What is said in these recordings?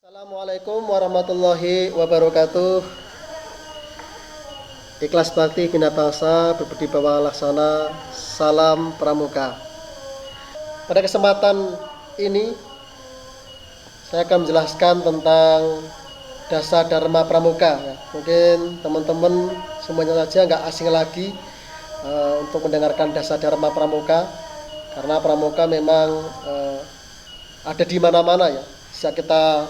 Assalamualaikum warahmatullahi wabarakatuh. Ikhlas Bakti Bina Bangsa berbudi bawah laksana. Salam Pramuka. Pada kesempatan ini saya akan menjelaskan tentang dasar Dharma Pramuka. Mungkin teman-teman semuanya saja nggak asing lagi untuk mendengarkan dasar Dharma Pramuka, karena Pramuka memang ada di mana-mana ya. Sejak kita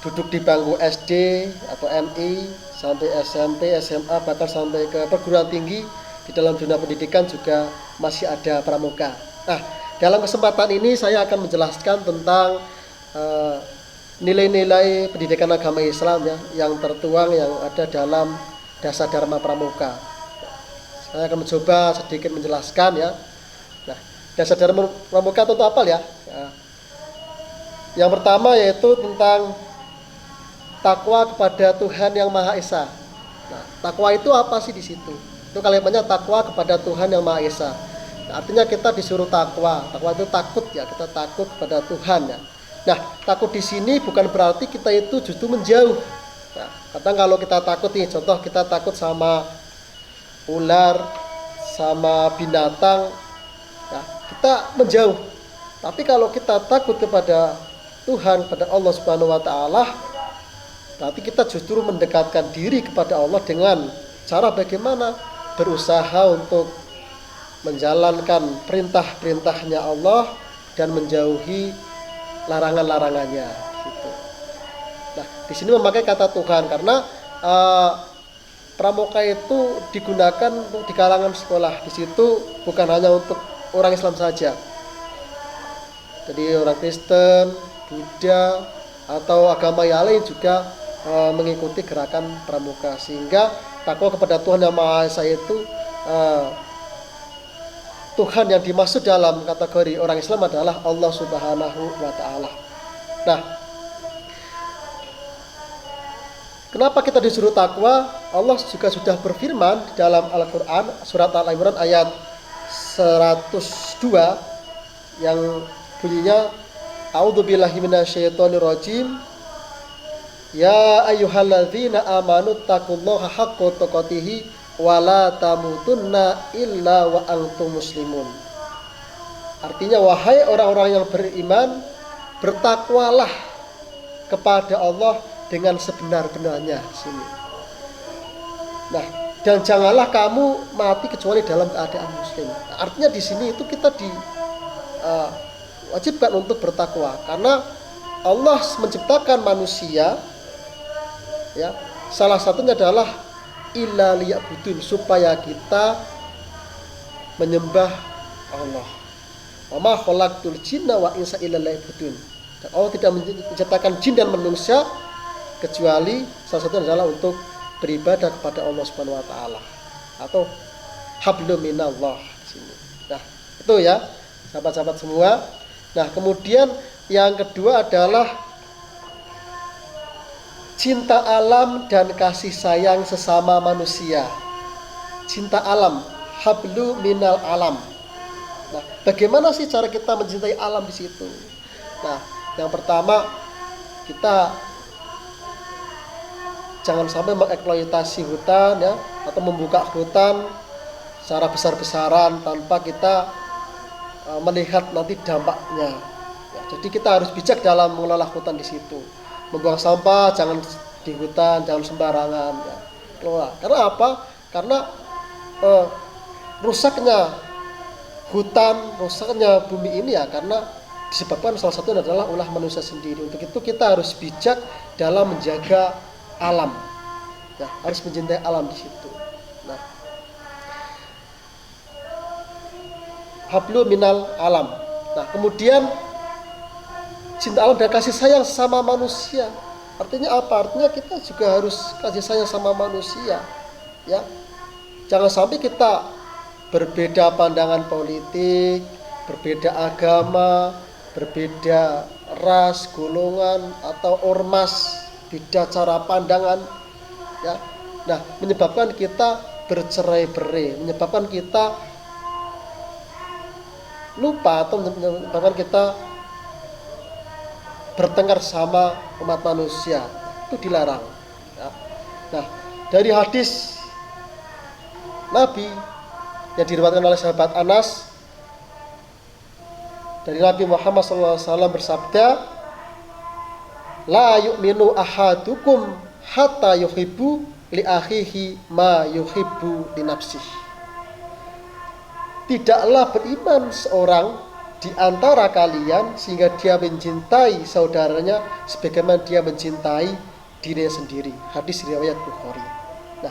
duduk di bangku SD atau MI sampai SMP, SMA, bahkan sampai ke perguruan tinggi, di dalam dunia pendidikan juga masih ada pramuka. Nah, dalam kesempatan ini saya akan menjelaskan tentang nilai-nilai pendidikan agama Islam ya, yang tertuang yang ada dalam dasar Dharma Pramuka. Saya akan mencoba sedikit menjelaskan ya. Nah, dasar Dharma Pramuka itu apa ya? Yang pertama yaitu tentang takwa kepada Tuhan yang Maha Esa. Nah, takwa itu apa sih di situ? Itu kalimatnya takwa kepada Tuhan yang Maha Esa. Nah, artinya kita disuruh takwa. Takwa itu takut ya, kita takut kepada Tuhan ya. Nah, takut di sini bukan berarti kita itu justru menjauh. Nah, kadang kalau kita takut nih, contoh kita takut sama ular, sama binatang, nah, kita menjauh. Tapi kalau kita takut kepada Tuhan, kepada Allah Subhanahu wa taala, berarti kita justru mendekatkan diri kepada Allah dengan cara bagaimana? Berusaha untuk menjalankan perintah-perintahnya Allah dan menjauhi larangan-larangannya. Gitu. Nah, di sini memakai kata Tuhan karena pramuka itu digunakan untuk di kalangan sekolah. Di situ bukan hanya untuk orang Islam saja. Jadi orang Kristen, Buddha, atau agama yang lain juga mengikuti gerakan pramuka, sehingga takwa kepada Tuhan yang Maha Esa itu Tuhan yang dimaksud dalam kategori orang Islam adalah Allah Subhanahu wa taala. Nah, kenapa kita disuruh takwa? Allah juga sudah berfirman di dalam Al-Qur'an surat Al-Imran ayat 102 yang bunyinya A'udzubillahi minasyaitonirrajim. Ya ayyuhalladzina amanu taqullaha haqqa tuqatih wa la tamutunna illa wa antum muslimun. Artinya, wahai orang-orang yang beriman, bertakwalah kepada Allah dengan sebenar-benarnya sini. Nah, dan janganlah kamu mati kecuali dalam keadaan muslim. Nah, artinya di sini itu kita wajibkan untuk bertakwa, karena Allah menciptakan manusia ya, salah satunya adalah illa liya'budun, supaya kita menyembah Allah. Wa ma khalaqtul jinna wa insa illa liya'budun. Dan Allah tidak menciptakan jin dan manusia kecuali salah satunya adalah untuk beribadah kepada Allah Subhanahu wa taala, atau hablum minallah di sini. Nah, itu ya sahabat-sahabat semua. Nah, kemudian yang kedua adalah cinta alam dan kasih sayang sesama manusia. Cinta alam, hablu minal alam. Nah, bagaimana sih cara kita mencintai alam di situ? Nah, yang pertama, kita jangan sampai mengeksploitasi hutan ya, atau membuka hutan secara besar-besaran tanpa kita melihat nanti dampaknya. Ya, jadi kita harus bijak dalam mengelola hutan di situ. Membuang sampah jangan di hutan, jangan sembarangan ya. Kelola. Karena apa? Karena rusaknya hutan, rusaknya bumi ini ya karena disebabkan salah satu adalah ulah manusia sendiri. Untuk itu kita harus bijak dalam menjaga alam. Ya, harus mencintai alam di situ. Nah, hablu minal alam. Nah, kemudian cinta alam dan kasih sayang sama manusia. Artinya apa? Artinya kita juga harus kasih sayang sama manusia. Ya. Jangan sampai kita berbeda pandangan politik, berbeda agama, berbeda ras, golongan atau ormas, beda cara pandangan ya. Nah, menyebabkan kita bercerai-berai, menyebabkan kita lupa atau menyebabkan kita bertengkar sama umat manusia, itu dilarang. Ya. Nah, dari hadis Nabi yang diriwayatkan oleh sahabat Anas, dari Nabi Muhammad SAW bersabda, la yu'minu ahadukum hatta yuhibbu li akhihi ma yuhibbu li nafsihi. Tidaklah beriman seorang di antara kalian sehingga dia mencintai saudaranya sebagaimana dia mencintai dirinya sendiri. Hadis riwayat Bukhari. Nah,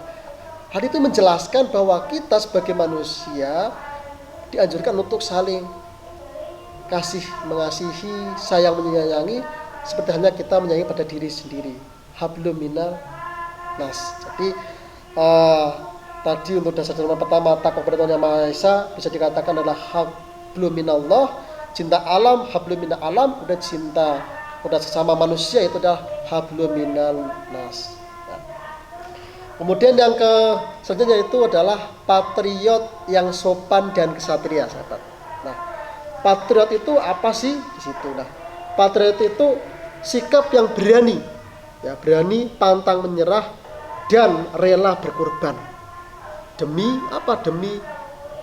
hal itu menjelaskan bahwa kita sebagai manusia dianjurkan untuk saling kasih, mengasihi, sayang, menyayangi seperti halnya kita menyayangi pada diri sendiri. Hablum minal nas. Jadi tadi untuk dasar dharma pertama, takwa kepada Tuhan Yang Maha Esa, bisa dikatakan adalah hablum minallah, cinta alam, hablum minal alam, udah cinta pada sesama manusia itu adalah hablum minal nas. Nah. Kemudian yang selanjutnya itu adalah patriot yang sopan dan kesatria, sahabat. Nah, patriot itu apa sih di situ? Nah, patriot itu sikap yang berani, ya, berani pantang menyerah dan rela berkorban. Demi apa? Demi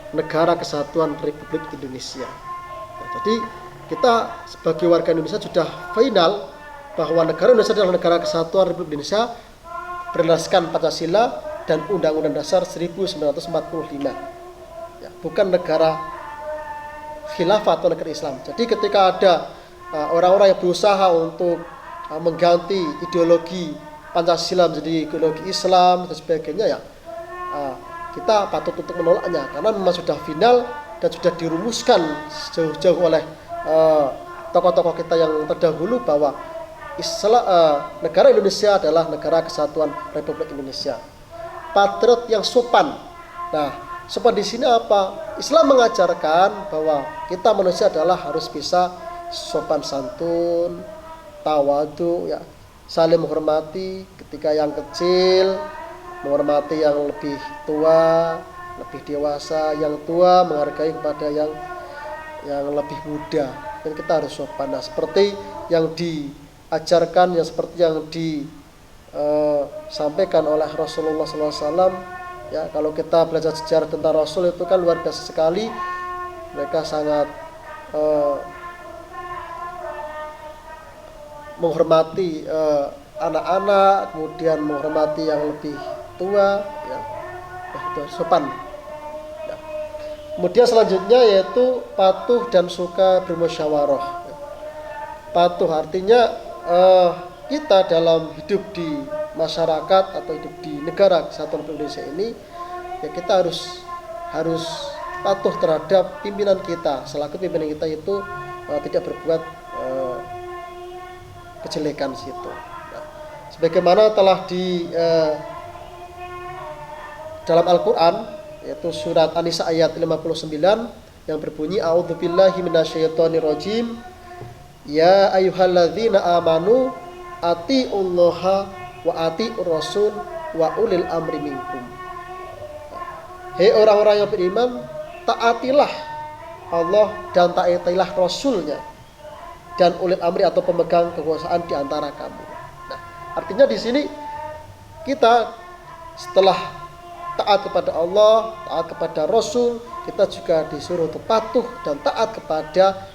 negara kesatuan Republik Indonesia. Nah, jadi kita sebagai warga Indonesia sudah final bahwa negara Indonesia adalah negara kesatuan Republik Indonesia berdasarkan Pancasila dan Undang-Undang Dasar 1945. Ya, bukan negara khilafah atau negara Islam. Jadi ketika ada orang-orang yang berusaha untuk mengganti ideologi Pancasila menjadi ideologi Islam dan sebagainya, ya kita patut untuk menolaknya karena memang sudah final dan sudah dirumuskan jauh-jauh oleh tokoh-tokoh kita yang terdahulu bahwa negara Indonesia adalah negara kesatuan Republik Indonesia. Patriot yang sopan. Nah, sopan di sini apa? Islam mengajarkan bahwa kita manusia adalah harus bisa sopan santun, tawadu, ya, saling menghormati ketika yang kecil menghormati yang lebih tua, lebih dewasa, yang tua menghargai kepada yang lebih muda. Dan kita harus sopan. Nah, seperti yang diajarkan, yang seperti yang disampaikan oleh Rasulullah SAW. Ya, kalau kita belajar sejarah tentang Rasul itu kan luar biasa sekali. Mereka sangat menghormati anak-anak, kemudian menghormati yang lebih tua, ya, itu sopan. Ya. Kemudian selanjutnya yaitu patuh dan suka bermusyawarah. Ya. Patuh artinya kita dalam hidup di masyarakat atau hidup di negara kesatuan Indonesia ini, ya kita harus patuh terhadap pimpinan kita, selaku pimpinan kita itu tidak berbuat kejelekan situ. Nah, sebagaimana telah di dalam Al-Quran, yaitu surat An-Nisa ayat 59 yang berbunyi a'udzubillahi minasyaitonirrajim, ya ayyuhalladzina amanu atiullaha wa atiur rasul wa ulil amri minkum. Hei orang-orang yang beriman, taatilah Allah dan taatilah Rasulnya dan ulil amri atau pemegang kekuasaan di antara kamu. Nah, artinya di sini kita setelah taat kepada Allah, taat kepada Rasul, kita juga disuruh untuk patuh dan taat kepada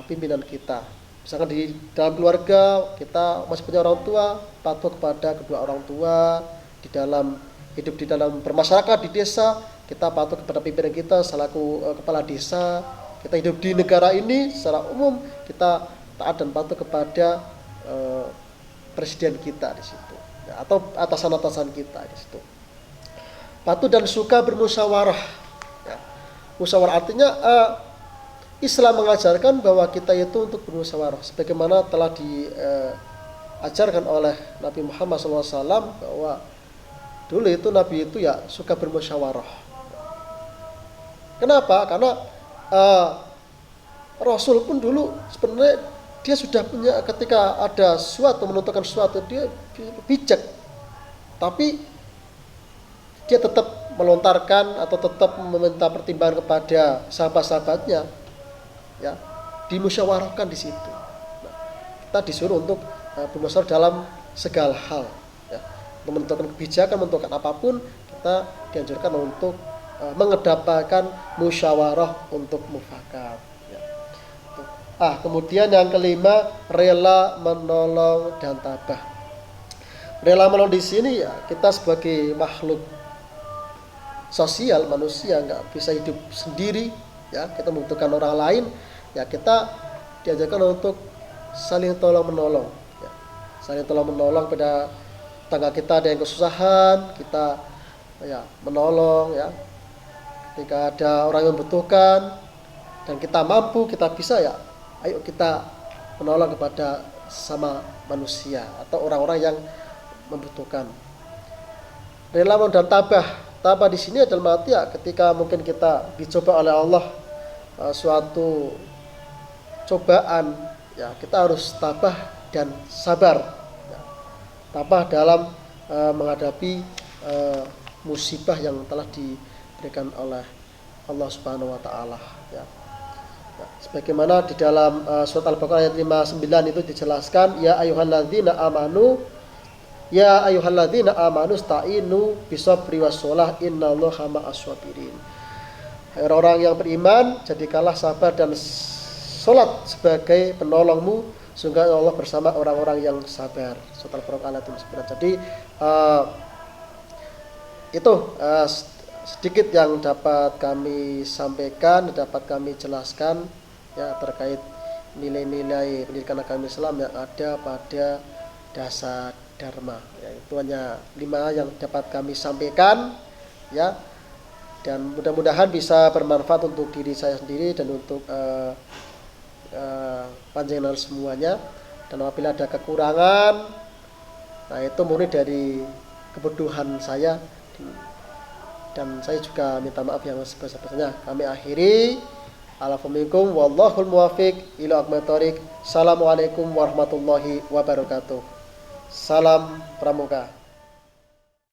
pimpinan kita. Misalkan di dalam keluarga kita masih punya orang tua, patuh kepada kedua orang tua. Di dalam hidup di dalam bermasyarakat di desa, kita patuh kepada pimpinan kita selaku kepala desa. Kita hidup di negara ini secara umum, kita taat dan patuh kepada presiden kita di situ, ya, atau atasan-atasan kita di situ. Patuh dan suka bermusyawarah. Ya. Musyawarah artinya Islam mengajarkan bahwa kita itu untuk bermusyawarah, sebagaimana telah diajarkan oleh Nabi Muhammad SAW bahwa dulu itu Nabi itu ya suka bermusyawarah. Kenapa? Karena Rasul pun dulu sebenarnya dia sudah punya, ketika ada suatu menentukan sesuatu dia bijak, tapi dia tetap melontarkan atau tetap meminta pertimbangan kepada sahabat-sahabatnya, ya, dimusyawarahkan di situ. Nah, kita disuruh untuk bermusyawarah dalam segala hal, ya. Untuk menentukan kebijakan, menentukan apapun, kita dianjurkan untuk mengedepankan musyawarah untuk mufakat, ya. Kemudian yang kelima, rela menolong dan tabah. Rela menolong di sini ya, kita sebagai makhluk sosial, manusia nggak bisa hidup sendiri, ya, kita membutuhkan orang lain, ya kita diajarkan untuk saling tolong menolong, ya. Saling tolong menolong pada tetangga kita ada yang kesusahan, kita ya menolong, ya. Ketika ada orang yang membutuhkan dan kita mampu, kita bisa, ya ayo kita menolong kepada sama manusia atau orang-orang yang membutuhkan. Rela dan tabah. Tabah di sini adalah arti ya ketika mungkin kita dicoba oleh Allah suatu cobaan, ya kita harus tabah dan sabar, ya. Tabah dalam menghadapi musibah yang telah diberikan oleh Allah Subhanahu wa taala, ya. Nah, sebagaimana di dalam surat Al-Baqarah ayat 59 itu dijelaskan, ya ayyuhalladzina amanu sta'inu bisabri wassalah innallaha ma'as-sabirin. Hai orang-orang yang beriman, jadikanlah sabar dan salat sebagai penolongmu, sungguh Allah bersama orang-orang yang sabar. Surat Al-Baqarah ayat 59. Jadi itu sedikit yang dapat kami sampaikan, dapat kami jelaskan, ya, terkait nilai-nilai pendidikan agama Islam yang ada pada dasar dharma, ya, itu hanya 5 yang dapat kami sampaikan, ya, dan mudah-mudahan bisa bermanfaat untuk diri saya sendiri dan untuk panjenengan semuanya. Dan apabila ada kekurangan, nah itu murni dari kebodohan saya, dan saya juga minta maaf yang sebesar-besarnya. Kami akhiri, alaikum wallahul muwafiq ila aqwamit thoriq. Assalamualaikum warahmatullahi wabarakatuh. Salam Pramuka.